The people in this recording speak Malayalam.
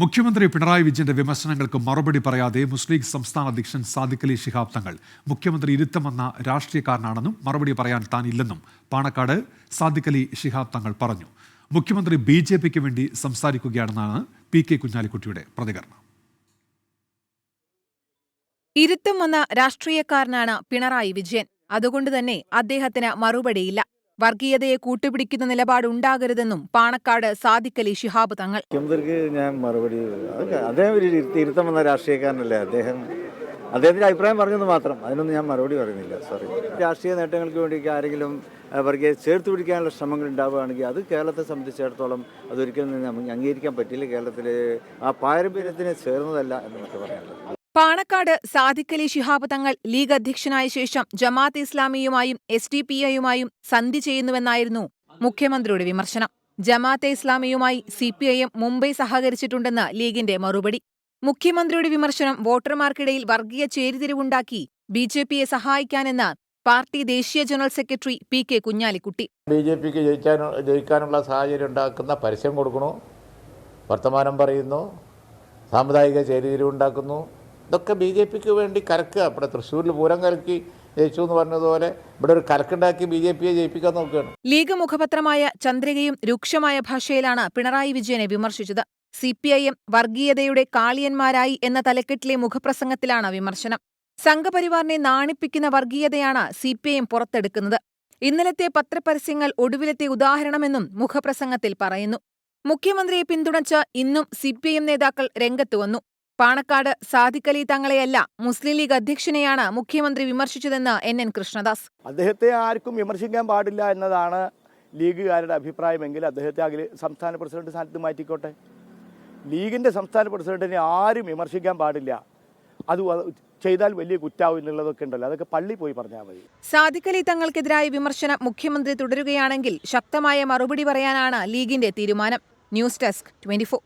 മുഖ്യമന്ത്രി പിണറായി വിജയന്റെ വിമർശനങ്ങൾക്ക് മറുപടി പറയാതെ മുസ്ലിം ലീഗ് സംസ്ഥാന അധ്യക്ഷൻ സാദിഖ് അലി ശിഹാബ് തങ്ങൾ മുഖ്യമന്ത്രി ഇരുത്തമെന്ന രാഷ്ട്രീയക്കാരനാണെന്നും മറുപടി പറയാൻ താനില്ലെന്നും പാണക്കാട് സാദിഖ് അലി ശിഹാബ് തങ്ങൾ പറഞ്ഞു. മുഖ്യമന്ത്രി ബിജെപിക്ക് വേണ്ടി സംസാരിക്കുകയാണെന്നാണ് പി കെ കുഞ്ഞാലിക്കുട്ടിയുടെ പ്രതികരണം. ഇരുത്തം വന്ന രാഷ്ട്രീയക്കാരനാണ് പിണറായി വിജയൻ. അതുകൊണ്ടുതന്നെ അദ്ദേഹത്തിന് മറുപടിയില്ല. വർഗീയതയെ കൂട്ടുപിടിക്കുന്ന നിലപാടുണ്ടാകരുതെന്നും പാണക്കാട് സാദിഖ് അലി ശിഹാബ് തങ്ങൾ. മുഖ്യമന്ത്രിക്ക് ഞാൻ മറുപടി, അദ്ദേഹം ഒരു ഇരുത്തം വന്ന രാഷ്ട്രീയക്കാരനല്ലേ, അദ്ദേഹത്തിന്റെ അഭിപ്രായം പറഞ്ഞെന്ന് മാത്രം, അതിനൊന്നും ഞാൻ മറുപടി പറയുന്നില്ല. സോറി. രാഷ്ട്രീയ നേട്ടങ്ങൾക്ക് വേണ്ടി ആരെങ്കിലും വർഗീയത ചേർത്ത് പിടിക്കാനുള്ള ശ്രമങ്ങൾ ഉണ്ടാവുകയാണെങ്കിൽ അത് കേരളത്തെ സംബന്ധിച്ചിടത്തോളം അതൊരിക്കലും നമുക്ക് അംഗീകരിക്കാൻ പറ്റില്ല. കേരളത്തിലെ ആ പാരമ്പര്യത്തിന് ചേർന്നതല്ല എന്ന് നമുക്ക് പറയാനുള്ളത്. പാണക്കാട് സാദിഖ് അലി ശിഹാബ് തങ്ങൾ ലീഗ് അധ്യക്ഷനായ ശേഷം ജമാഅത്തെ ഇസ്ലാമിയുമായും SDPIയുമായും സന്ധി ചെയ്യുന്നുവെന്നായിരുന്നു മുഖ്യമന്ത്രിയുടെ വിമർശനം. ജമാഅത്തെ ഇസ്ലാമിയുമായി CPIM മുംബൈ സഹകരിച്ചിട്ടുണ്ടെന്ന് ലീഗിന്റെ മറുപടി. മുഖ്യമന്ത്രിയുടെ വിമർശനം വോട്ടർമാർക്കിടയിൽ വർഗീയ ചേരിതിരിവുണ്ടാക്കി BJPയെ സഹായിക്കാനെന്ന് പാർട്ടി ദേശീയ general secretary P K Kunhalikutty. BJPക്ക് ജയിക്കാനുള്ള സാഹചര്യം ഉണ്ടാക്കുന്ന പരസ്യം കൊടുക്കണു, വർത്തമാനം പറയുന്നു, സാമുദായിക ചേരിതിരിവുണ്ടാക്കുന്നു. ഇതൊക്കെ BJPക്ക് വേണ്ടി കലക്കുക. ഇവിടെ തൃശ്ശൂരിൽ പൂരം കലക്കി ജയിച്ചു എന്ന് പറഞ്ഞതുപോലെ ഇവിടെ ഒരു കലക്കുണ്ടാക്കി BJPയെ ജയിപ്പിക്കാൻ നോക്കുകയാണ്. ലീഗ് മുഖപത്രമായ ചന്ദ്രികയും രൂക്ഷമായ ഭാഷയിലാണ് പിണറായി വിജയനെ വിമർശിച്ചത്. CPIM വർഗീയതയുടെ കാളിയന്മാരായി എന്ന തലക്കെട്ടിലെ മുഖപ്രസംഗത്തിലാണ് വിമർശനം. സംഘപരിവാറിനെ നാണിപ്പിക്കുന്ന വർഗീയതയാണ് CPIM പുറത്തെടുക്കുന്നത്. ഇന്നലത്തെ പത്രപരസ്യങ്ങൾ ഒടുവിലത്തെ ഉദാഹരണമെന്നും മുഖപ്രസംഗത്തിൽ പറയുന്നു. മുഖ്യമന്ത്രിയെ പിന്തുണച്ച് ഇന്നും CPIM നേതാക്കൾ രംഗത്ത് വന്നു. പാണക്കാട് സാദിഖ് അലി തങ്ങളെയല്ല, മുസ്ലിം ലീഗ് അധ്യക്ഷനെയാണ് മുഖ്യമന്ത്രി വിമർശിച്ചതെന്ന് NN കൃഷ്ണദാസ്. അദ്ദേഹത്തെ ആർക്കും വിമർശിക്കാൻ പാടില്ല എന്നതാണ് ലീഗുകാരുടെ അഭിപ്രായമെങ്കിൽ അദ്ദേഹത്തെ സംസ്ഥാന പ്രസിഡന്റ് സ്ഥാനത്ത് മാറ്റിക്കോട്ടെ. ലീഗിന്റെ സംസ്ഥാന പ്രസിഡന്റിനെ ആരും വിമർശിക്കാൻ പാടില്ല, അത് ചെയ്താൽ വലിയ കുറ്റാവും എന്നുള്ളതൊക്കെ ഉണ്ടല്ലോ, അതൊക്കെ പള്ളി പോയി പറഞ്ഞാൽ മതി. സാദിഖ് അലി തങ്ങൾക്കെതിരായ വിമർശനം മുഖ്യമന്ത്രി തുടരുകയാണെങ്കിൽ ശക്തമായ മറുപടി പറയാനാണ് ലീഗിന്റെ തീരുമാനം. News desk 24.